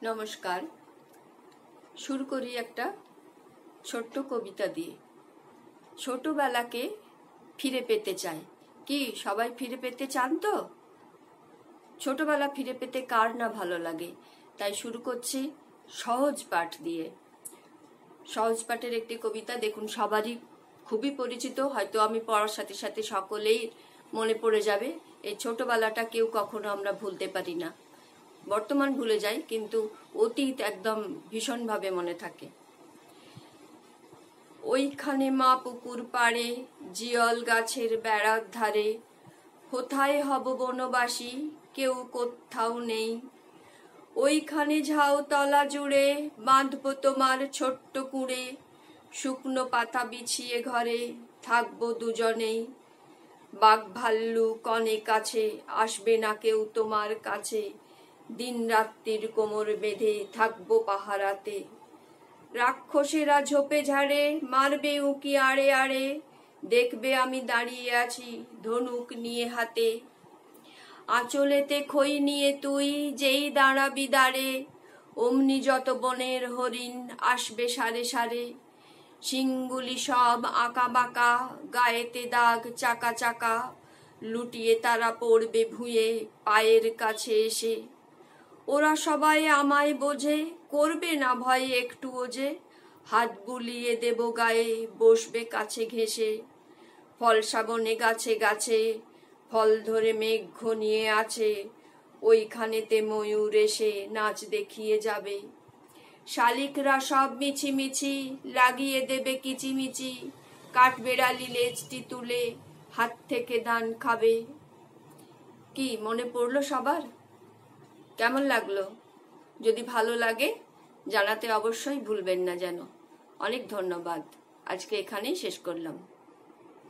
নমস্কার। শুরু করি একটা ছোট্ট কবিতা দিয়ে। ছোটবেলাকে ফিরে পেতে চাই। কি সবাই ফিরে পেতে চান তো? ছোটবেলা ফিরে পেতে কার না ভালো লাগে? তাই শুরু করছি সহজ পাঠ দিয়ে। সহজ পাঠের একটি কবিতা, দেখুন সবারই খুবই পরিচিত, হয়তো আমি পড়ার সাথে সাথে সকলেই মনে পড়ে যাবে। এই ছোটবেলাটা কেউ কখনো আমরা ভুলতে পারি না। বর্তমান ভুলে যাই, কিন্তু অতীত একদম ভীষণভাবে মনে থাকে। ওইখানে মা পুকুর পাড়ে, জিয়ল গাছের বেড়ার ধারে, কোথায় হব বনবাসী, কেউ কোথাও নেই। ওইখানে ঝাউতলা জুড়ে বাঁধবো তোমার ছোট্ট কুঁড়ে, শুকনো পাতা বিছিয়ে ঘরে থাকবো দুজনেই। বাঘ ভাল্লুক অনেক আছে, আসবে না কেউ তোমার কাছে, দিন রাত্রির কোমর বেঁধে থাকবো পাহারাতে। রাক্ষসেরা ঝোপে ঝাড়ে মারবে উঁকি আড়ে আড়ে, দেখবে আমি দাঁড়িয়ে আছি ধনুক নিয়ে হাতে। আঁচলেতে খই নিয়ে তুই যেই দাঁড়াবি দাঁড়ে, অমনি যত বনের হরিণ আসবে সারে সারে। শিংগুলি সব আঁকা বাঁকা, গায়েতে দাগ চাকা চাকা, লুটিয়ে তারা পড়বে ভুঁয়ে পায়ের কাছে এসে। ওরা সবাই আমায় বোঝে, করবে না ভয় একটুও যে, হাত বুলিয়ে দেব গায়ে বসবে কাছে ঘেঁষে। ফলসা বনে গাছে গাছে ফল ধরে মেঘ ঘনিয়ে আছে, ওইখানেতে ময়ূর এসে নাচ দেখিয়ে যাবে। শালিকরা সব মিছিমিছি লাগিয়ে দেবে কিচিমিচি, কাঠবেড়ালি লেজটি তুলে হাত থেকে ধান খাবে। কি মনে পড়লো সবার? কেমন লাগলো? যদি ভালো লাগে জানাতে অবশ্যই ভুলবেন না যেন। অনেক ধন্যবাদ। আজকে এখানেই শেষ করলাম।